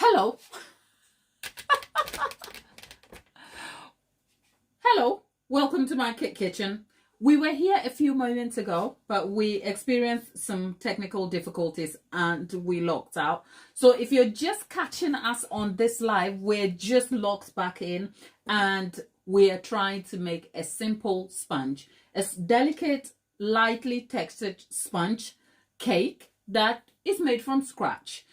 Hello. Hello. Welcome to my kitchen. We were here a few moments ago, but we experienced some technical difficulties and we locked out. So if you're just catching us on this live, we're just locked back in and we are trying to make a simple sponge, a delicate, lightly textured sponge cake that is made from scratch.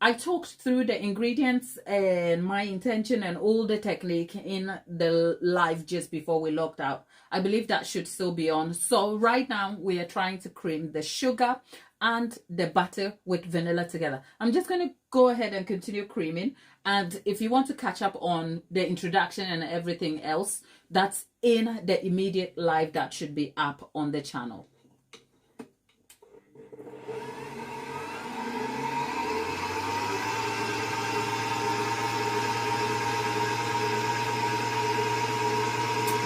I talked through the ingredients and my intention and all the technique in the live just before we locked out. I believe that should still be on. So right now we are trying to cream the sugar and the butter with vanilla together. I'm just going to go ahead and continue creaming. And if you want to catch up on the introduction and everything else, that's in the immediate live that should be up on the channel.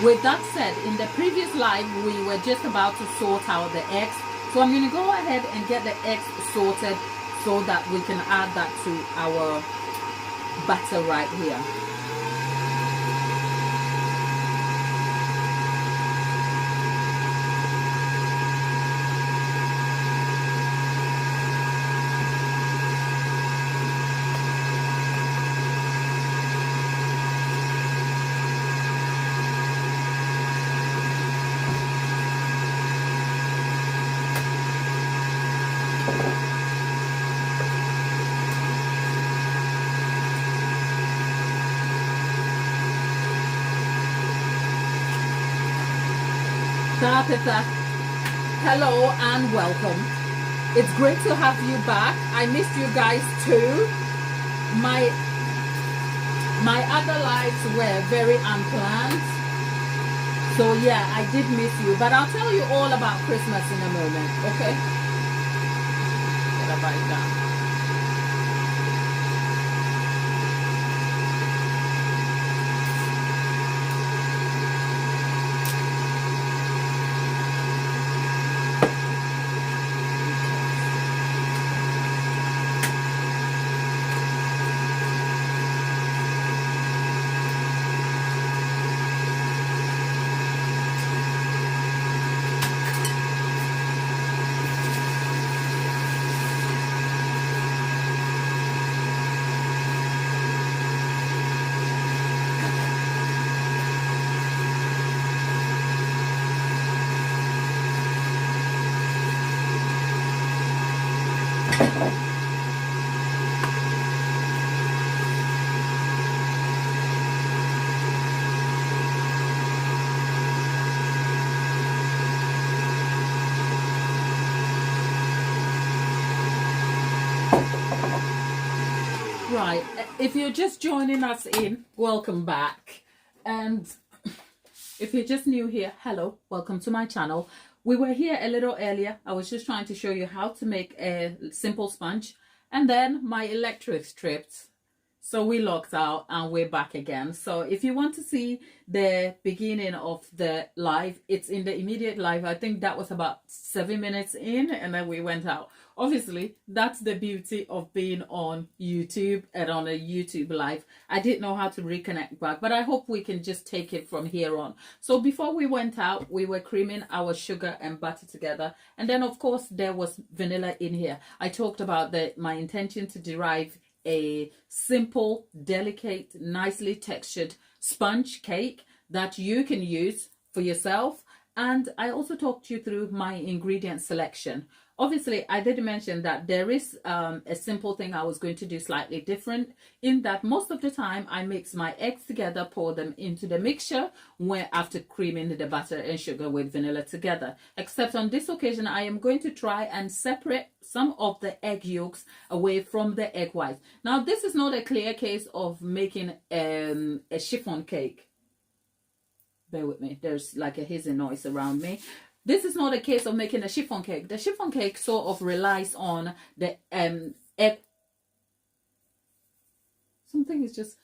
With that said, in the previous live, we were just about to sort out the eggs. So I'm going to go ahead and get the eggs sorted so that we can add that to our butter right here. Hello and welcome. It's great to have you back. I missed you guys too. My other lives were very unplanned. So yeah, I did miss you. But I'll tell you all about Christmas in a moment, okay? Get a bite down. Right, if you're just joining us in, welcome back. And if you're just new here, hello, welcome to my channel. We were here a little earlier. I was just trying to show you how to make a simple sponge, and then my electric tripped. So we locked out and we're back again. So if you want to see the beginning of the live, it's in the immediate live. I think that was about 7 minutes in and then we went out. Obviously, that's the beauty of being on YouTube and on a YouTube live. I didn't know how to reconnect back, but I hope we can just take it from here on. So before we went out, we were creaming our sugar and butter together. And then of course, there was vanilla in here. I talked about my intention to derive a simple, delicate, nicely textured sponge cake that you can use for yourself. And I also talked you through my ingredient selection. Obviously, I did mention that there is a simple thing I was going to do slightly different in that most of the time I mix my eggs together, pour them into the mixture after creaming the butter and sugar with vanilla together. Except on this occasion, I am going to try and separate some of the egg yolks away from the egg whites. Now, this is not a clear case of making a chiffon cake. Bear with me. There's like a hissing noise around me. This is not a case of making a chiffon cake. The chiffon cake sort of relies on the egg. Something is just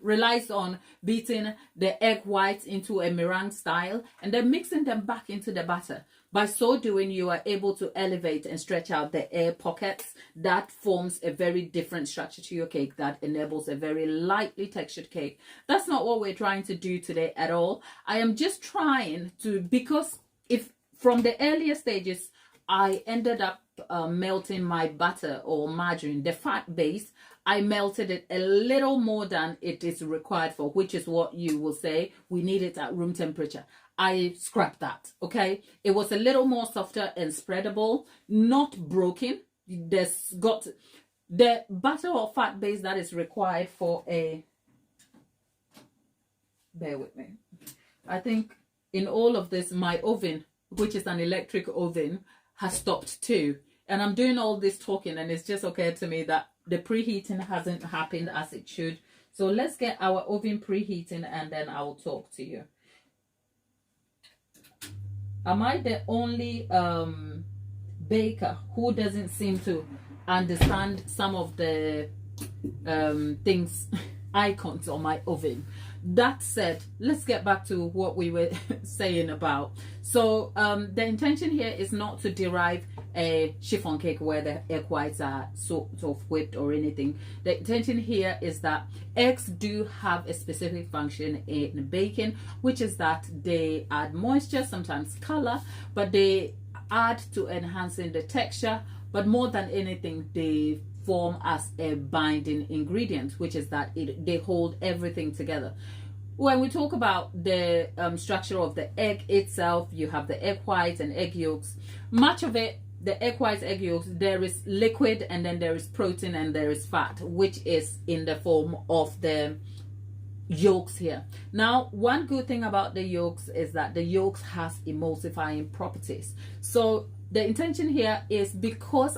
relies on beating the egg whites into a meringue style and then mixing them back into the batter. By so doing, you are able to elevate and stretch out the air pockets. That forms a very different structure to your cake that enables a very lightly textured cake. That's not what we're trying to do today at all. I am just trying to, because if from the earlier stages, I ended up melting my butter or margarine, the fat base. I melted it a little more than it is required for, which is what you will say we need it at room temperature. I scrapped that, okay? It was a little more softer and spreadable, not broken. There's got the butter or fat base that is required for a, bear with me. I think in all of this, my oven, which is an electric oven, has stopped too. And I'm doing all this talking and it's just occurred to me that the preheating hasn't happened as it should. So let's get our oven preheating and then I'll talk to you. Am I the only baker who doesn't seem to understand some of the things, icons on my oven? That said, let's get back to what we were saying about. So the intention here is not to derive a chiffon cake where the egg whites are sort of whipped or anything. The intention here is that eggs do have a specific function in baking, which is that they add moisture, sometimes color, but they add to enhancing the texture. But more than anything, they form as a binding ingredient, which is that they hold everything together. When we talk about the structure of the egg itself, you have the egg whites and egg yolks. Much of it, the egg whites, egg yolks, there is liquid and then there is protein and there is fat, which is in the form of the yolks here. Now, one good thing about the yolks is that the yolks has emulsifying properties. So the intention here is because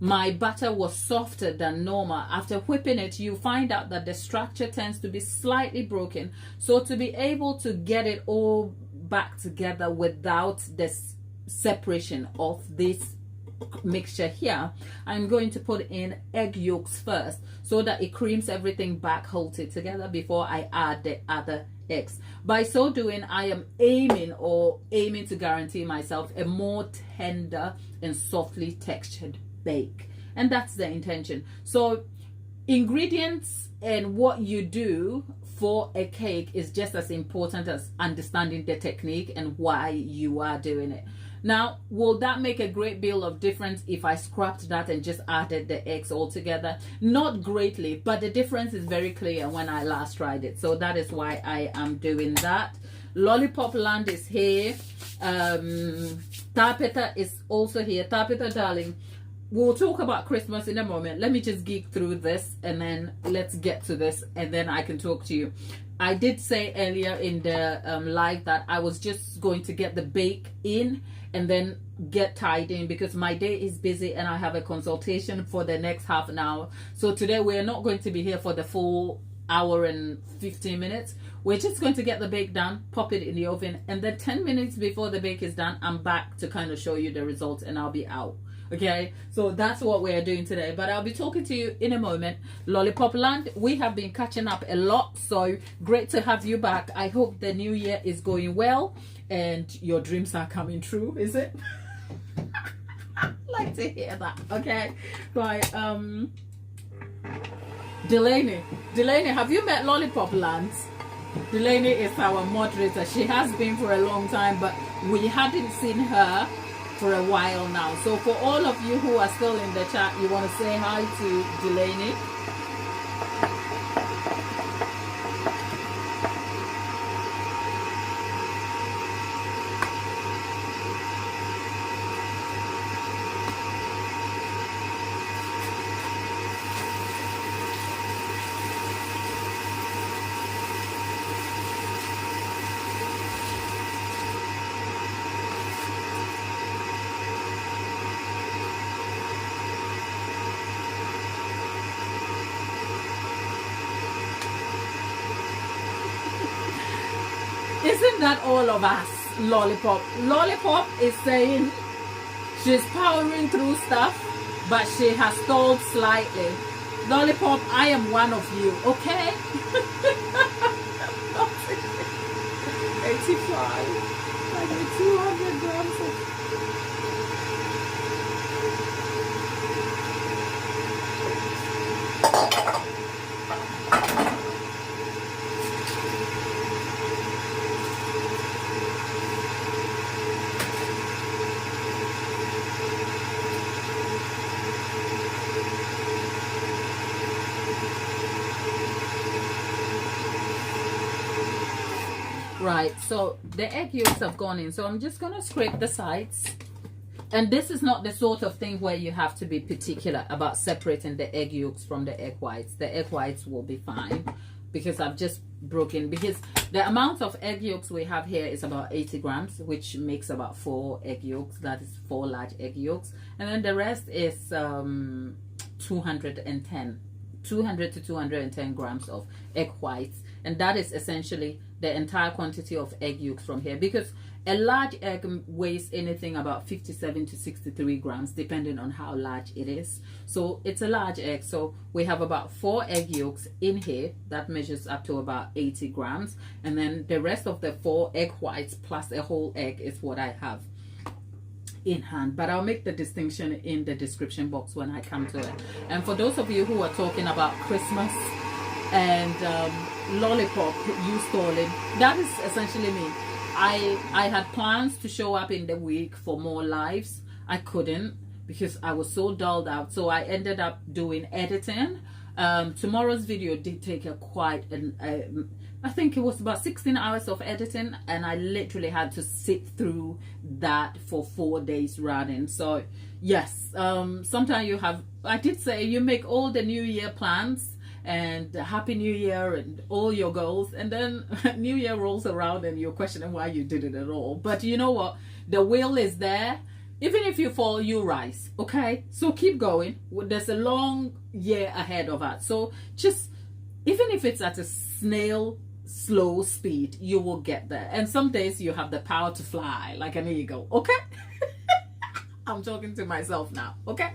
my butter was softer than normal, after whipping it, you find out that the structure tends to be slightly broken. So to be able to get it all back together without this separation of this mixture here, I'm going to put in egg yolks first so that it creams everything back, holds it together before I add the other eggs. By so doing, I am aiming to guarantee myself a more tender and softly textured bake, and that's the intention. So ingredients and what you do for a cake is just as important as understanding the technique and why you are doing it. Now, will that make a great deal of difference if I scrapped that and just added the eggs all together? Not greatly, but the difference is very clear when I last tried it. So that is why I am doing that. Lollipop Land is here. Tapeta is also here. Tapeta, darling, we'll talk about Christmas in a moment. Let me just geek through this and then let's get to this and then I can talk to you. I did say earlier in the live that I was just going to get the bake in and then get tied in because my day is busy and I have a consultation for the next half an hour. So today we're not going to be here for the full hour and 15 minutes. We're just going to get the bake done, pop it in the oven, and then 10 minutes before the bake is done, I'm back to kind of show you the results and I'll be out. Okay, so that's what we're doing today, but I'll be talking to you in a moment. Lollipop Land, we have been catching up a lot, so great to have you back. I hope the new year is going well and your dreams are coming true. Is it? Like to hear that. Okay, right. Delaney, have you met Lollipop Land? Delaney is our moderator. She has been for a long time, but we hadn't seen her for a while now. So for all of you who are still in the chat, you want to say hi to Delaney? Isn't that all of us? Lollipop is saying she's powering through stuff, but she has stalled slightly. Lollipop, I am one of you, okay? 85. I need 200 grams of. Right, so the egg yolks have gone in, so I'm just going to scrape the sides. And this is not the sort of thing where you have to be particular about separating the egg yolks from the egg whites. The egg whites will be fine because I've just broken, because the amount of egg yolks we have here is about 80 grams, which makes about 4 egg yolks. That is 4 large egg yolks. And then the rest is 200 to 210 grams of egg whites. And that is essentially the entire quantity of egg yolks from here, because a large egg weighs anything about 57 to 63 grams depending on how large it is. So it's a large egg, so we have about 4 egg yolks in here. That measures up to about 80 grams, and then the rest of the 4 egg whites plus a whole egg is what I have in hand. But I'll make the distinction in the description box when I come to it. And for those of you who are talking about Christmas and lollipop you stalling, that is essentially me. I had plans to show up in the week for more lives. I couldn't because I was so dulled out, so I ended up doing editing. Tomorrow's video did take I think it was about 16 hours of editing, and I literally had to sit through that for 4 days running. So yes, sometimes you have, I did say, you make all the New Year plans and Happy New Year and all your goals, and then New Year rolls around and you're questioning why you did it at all. But you know what? The will is there. Even if you fall, you rise. Okay? So keep going. There's a long year ahead of us. So just, even if it's at a snail slow speed, you will get there. And some days you have the power to fly like an eagle. Okay? I'm talking to myself now. Okay?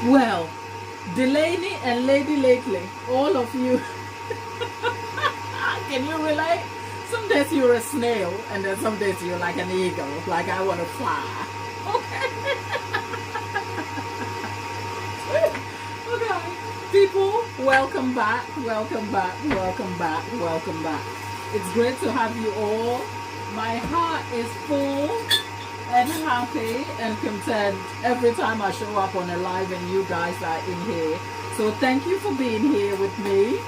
Well, Delaney and Lady Lately, all of you, can you relate? Some days you're a snail, and then some days you're like an eagle, like I want to fly. Okay. Okay. People, welcome back, welcome back, welcome back, welcome back. It's great to have you all. My heart is full and happy and content every time I show up on a live and you guys are in here. So thank you for being here with me.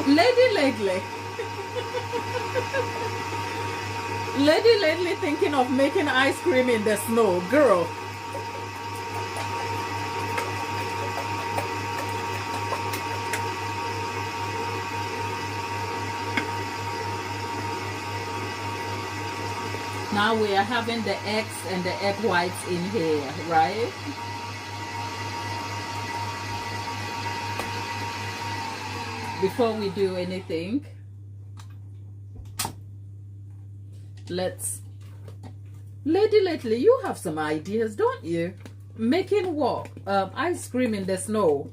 Lady Lately. Lady Lately thinking of making ice cream in the snow. Girl. Now we are having the eggs and the egg whites in here, right? Before we do anything, let's... Lady Lately, you have some ideas, don't you? Making what? Ice cream in the snow.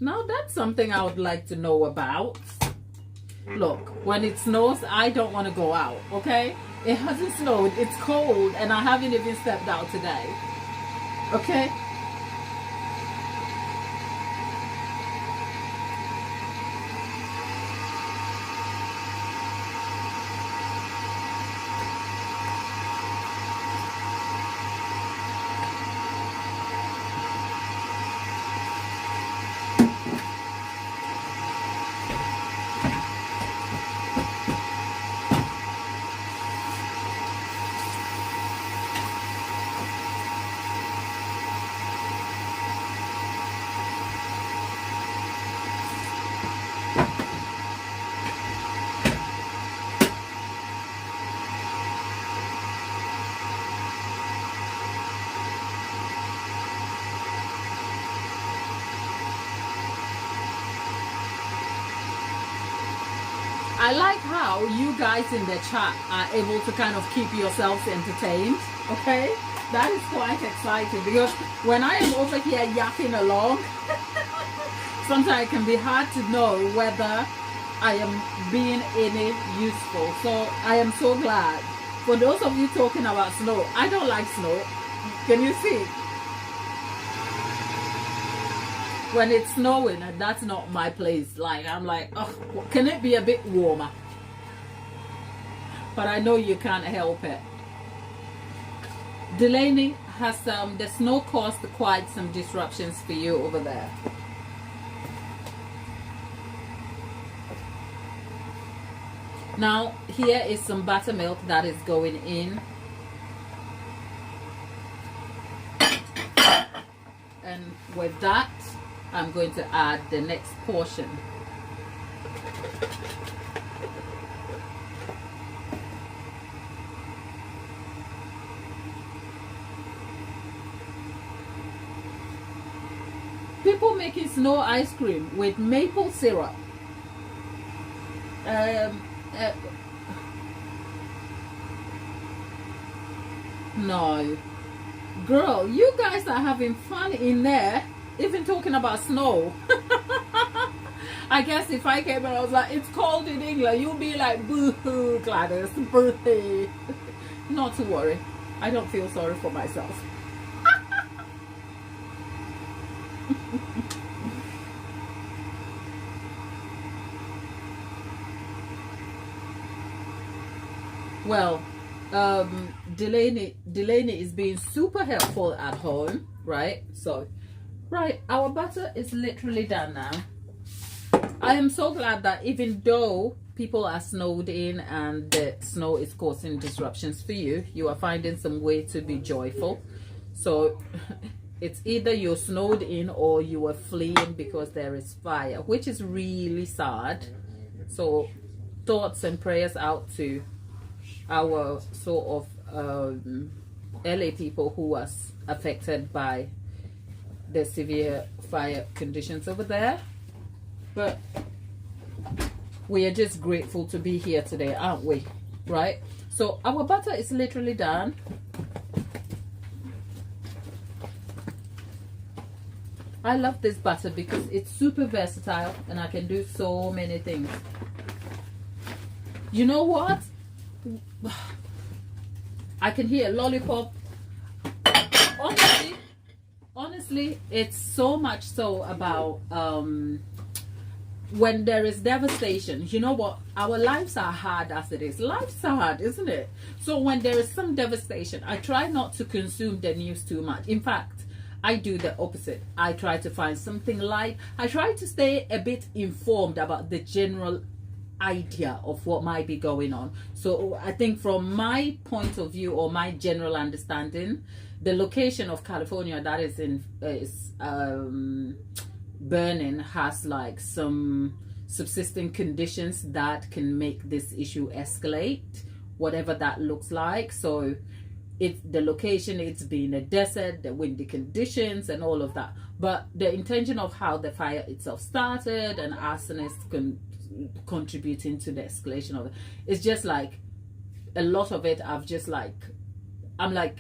Now that's something I would like to know about. Look, when it snows, I don't want to go out, okay? It hasn't snowed, it's cold, and I haven't even stepped out today. Okay? I like how you guys in the chat are able to kind of keep yourselves entertained. Okay, that is quite exciting, because when I am over here yapping along, sometimes it can be hard to know whether I am being any useful. So I am so glad. For those of you talking about snow, I don't like snow. Can you see? When it's snowing, that's not my place. Like, I'm like, oh, can it be a bit warmer? But I know you can't help it. Delaney has the snow caused quite some disruptions for you over there. Now, here is some buttermilk that is going in. And with that, I'm going to add the next portion. People making snow ice cream with maple syrup. No. Girl, you guys are having fun in there, even talking about snow. I guess if I came and I was like, it's cold in England, you'll be like, boo-hoo, Gladys, boo-hoo. Not to worry. I don't feel sorry for myself. Well, Delaney is being super helpful at home, right? So, right, our butter is literally done now. I am so glad that even though people are snowed in and the snow is causing disruptions for you, you are finding some way to be joyful. So it's either you're snowed in or you are fleeing because there is fire, which is really sad. So thoughts and prayers out to our sort of LA people who was affected by the severe fire conditions over there. But we are just grateful to be here today, aren't we? Right? So our butter is literally done. I love this butter because it's super versatile and I can do so many things. You know what? I can hear lollipop. Honestly, it's so much so about when there is devastation. You know what? Our lives are hard as it is. Life's hard, isn't it? So when there is some devastation, I try not to consume the news too much. In fact, I do the opposite. I try to find something light. I try to stay a bit informed about the general idea of what might be going on. So I think from my point of view, or my general understanding, the location of California that is in burning has like some subsisting conditions that can make this issue escalate, whatever that looks like. So it's the location, it's been a desert, the windy conditions and all of that, but the intention of how the fire itself started and arsonists contributing to the escalation of it, it's just like a lot of it I'm like,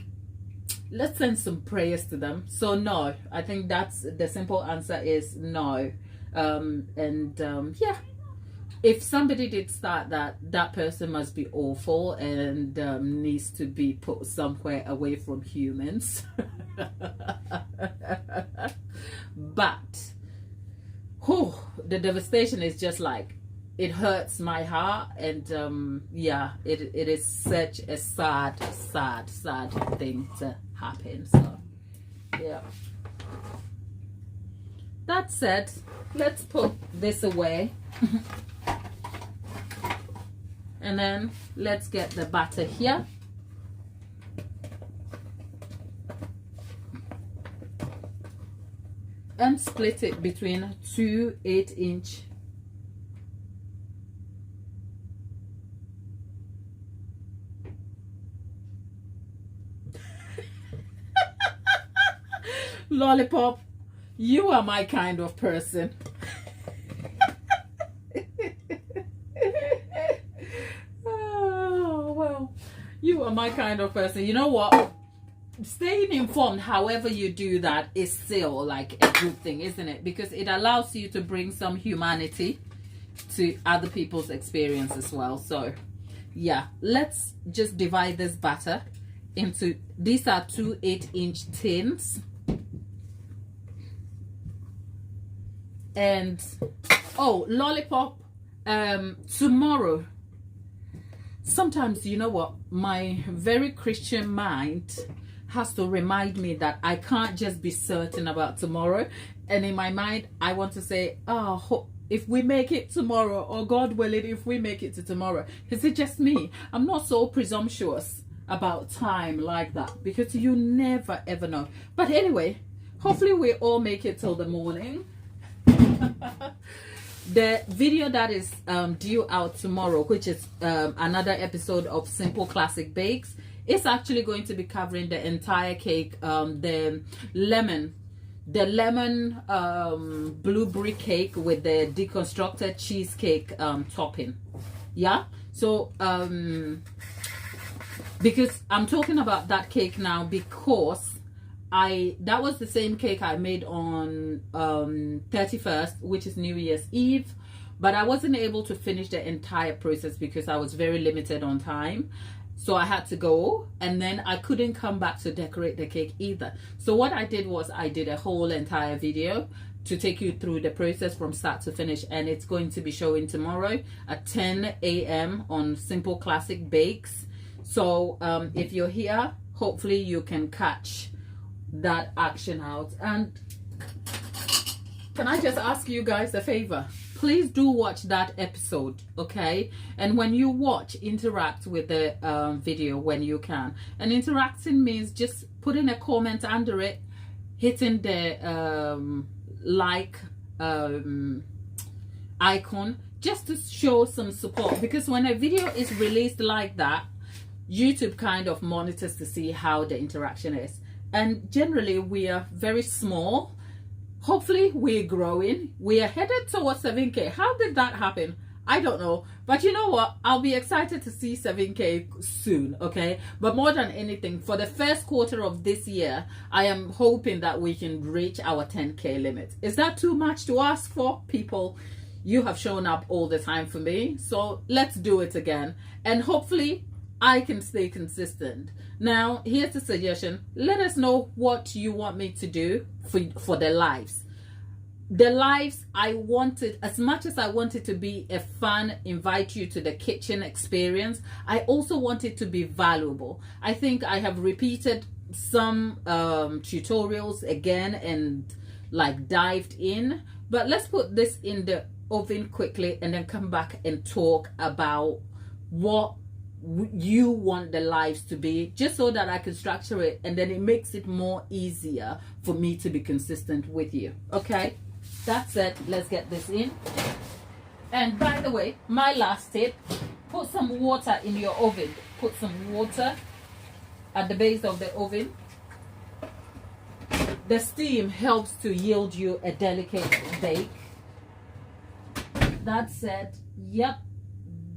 let's send some prayers to them. So no, I think that's the simple answer is no. Yeah, if somebody did start that person must be awful and needs to be put somewhere away from humans. But the devastation is just like, it hurts my heart. And yeah, it is such a sad thing to happen. So yeah, that said, let's put this away. And then let's get the batter here. And split it between 2 8-inch lollipop. You are my kind of person. you are my kind of person. You know what? Staying informed, however you do that, is still like a good thing, isn't it? Because it allows you to bring some humanity to other people's experience as well. So yeah, let's just divide this batter into, these are 2 8-inch tins. And oh, lollipop, tomorrow, sometimes, you know what, my very Christian mind has to remind me that I can't just be certain about tomorrow. And in my mind, I want to say, oh, if we make it tomorrow, or God willing, if we make it to tomorrow. Is it just me? I'm not so presumptuous about time like that, because you never ever know. But anyway, hopefully we all make it till the morning. The video that is due out tomorrow, which is another episode of Simple Classic Bakes, is actually going to be covering the entire cake, the lemon blueberry cake with the deconstructed cheesecake topping. Yeah, so because I'm talking about that cake now, because that was the same cake I made on 31st, which is New Year's Eve, but I wasn't able to finish the entire process because I was very limited on time. So I had to go, and then I couldn't come back to decorate the cake either. So what I did was I did a whole entire video to take you through the process from start to finish, and it's going to be showing tomorrow at 10 a.m. on Simple Classic Bakes. So if you're here, hopefully you can catch that action out. And can I just ask you guys a favor? Please do watch that episode, okay? And when you watch, interact with the video when you can. And interacting means just putting a comment under it, hitting the like icon, just to show some support. Because when a video is released like that, YouTube kind of monitors to see how the interaction is. And generally we are very small. Hopefully we're growing. We are headed towards 7K. How did that happen? I don't know. But you know what? I'll be excited to see 7K soon, okay? But more than anything, for the first quarter of this year, I am hoping that we can reach our 10K limit. Is that too much to ask for? People, you have shown up all the time for me. So let's do it again. And hopefully I can stay consistent. Now, here's the suggestion. Let us know what you want me to do for the lives. The lives, I wanted, as much as I wanted to be a fun, invite you to the kitchen experience, I also want it to be valuable. I think I have repeated some tutorials again and like dived in, but let's put this in the oven quickly and then come back and talk about what you want the lives to be, just so that I can structure it, and then it makes it more easier for me to be consistent with you. Okay, that's it. Let's get this in. And by the way, my last tip, put some water in your oven. Put some water at the base of the oven. The steam helps to yield you a delicate bake. That's it. Yep,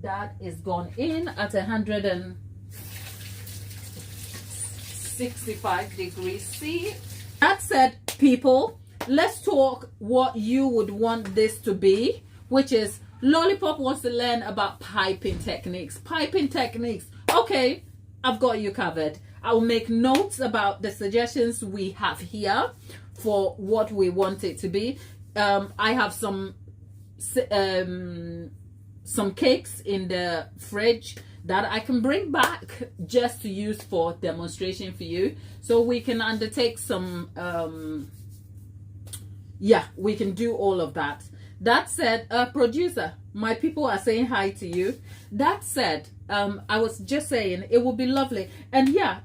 that is gone in at 165 degrees C. That said, people, let's talk what you would want this to be, which is Lollipop wants to learn about piping techniques. Piping techniques. Okay, I've got you covered. I'll make notes about the suggestions we have here for what we want it to be. I have some cakes in the fridge that I can bring back just to use for demonstration for you, so we can undertake some we can do all of that. That said, producer, my people are saying hi to you. That said, I was just saying it would be lovely. And yeah,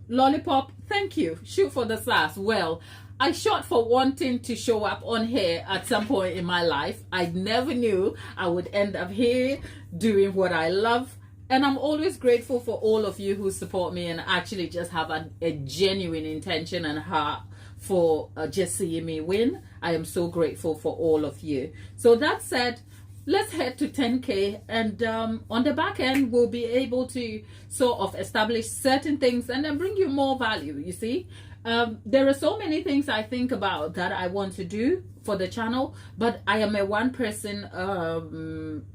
Lollipop, thank you. Shoot for the stars. Well, I shot for wanting to show up on here at some point in my life. I never knew I would end up here doing what I love. And I'm always grateful for all of you who support me and actually just have a genuine intention and heart for just seeing me win. I am so grateful for all of you. So that said, let's head to 10K, and on the back end we'll be able to sort of establish certain things and then bring you more value. You see, there are so many things I think about that I want to do for the channel, but I am a one person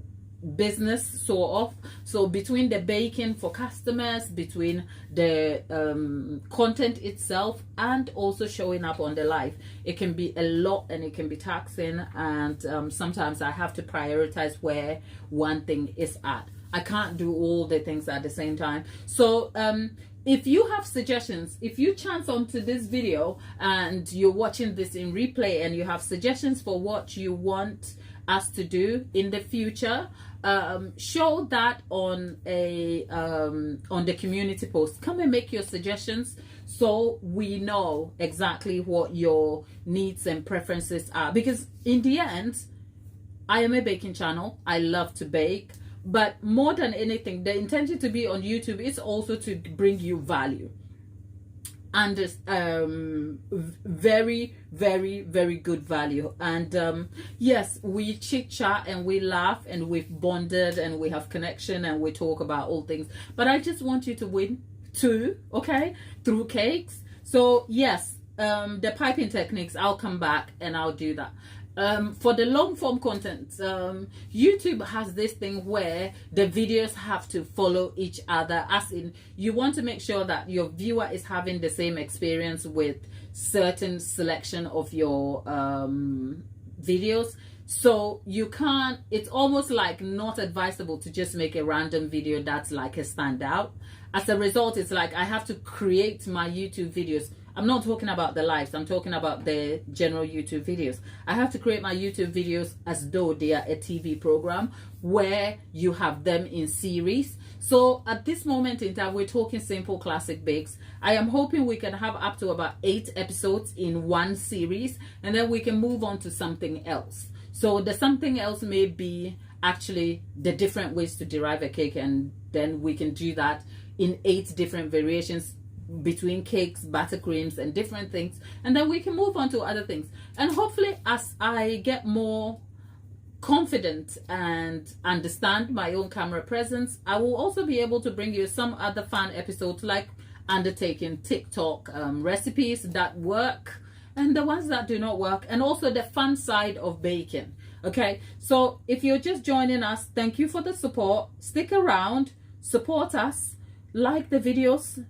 business sort of. So between the baking for customers, between the content itself, and also showing up on the live, it can be a lot and it can be taxing, and sometimes I have to prioritize where one thing is at. I can't do all the things at the same time. So if you have suggestions, if you chance onto this video and you're watching this in replay and you have suggestions for what you want us to do in the future, show that on a on the community post. Come and make your suggestions so we know exactly what your needs and preferences are, because in the end, I am a baking channel. I love to bake, but more than anything, the intention to be on YouTube is also to bring you value, and very, very, very good value. And yes, we chit chat and we laugh and we've bonded and we have connection and we talk about all things, but I just want you to win too, okay, through cakes. So yes, the piping techniques, I'll come back and I'll do that. For the long form content, YouTube has this thing where the videos have to follow each other, as in you want to make sure that your viewer is having the same experience with certain selection of your videos. So you can't, it's almost like not advisable to just make a random video that's like a standout. As a result, it's like I have to create my YouTube videos. I'm not talking about the lives, I'm talking about the general YouTube videos. I have to create my YouTube videos as though they are a TV program where you have them in series. So at this moment in time, we're talking simple classic bakes. I am hoping we can have up to about 8 episodes in one series, and then we can move on to something else. So the something else may be actually the different ways to derive a cake, and then we can do that in 8 different variations between cakes, buttercreams, and different things, and then we can move on to other things. And hopefully, as I get more confident and understand my own camera presence, I will also be able to bring you some other fun episodes, like undertaking TikTok recipes that work and the ones that do not work, and also the fun side of baking. Okay, so if you're just joining us, thank you for the support. Stick around, support us, like the videos,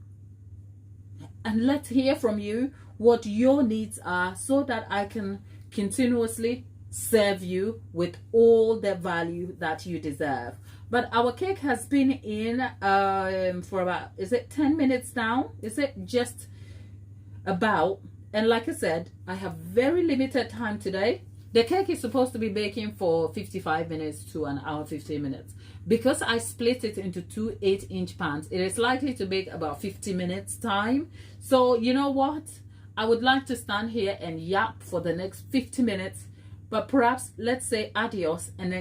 and let's hear from you what your needs are, so that I can continuously serve you with all the value that you deserve. But our cake has been in for about, is it 10 minutes now? Is it just about? And like I said, I have very limited time today. The cake is supposed to be baking for 55 minutes to an hour 15 minutes. Because I split it into 2 8-inch pans, it is likely to bake about 50 minutes time. So you know what? I would like to stand here and yap for the next 50 minutes, but perhaps let's say adios and then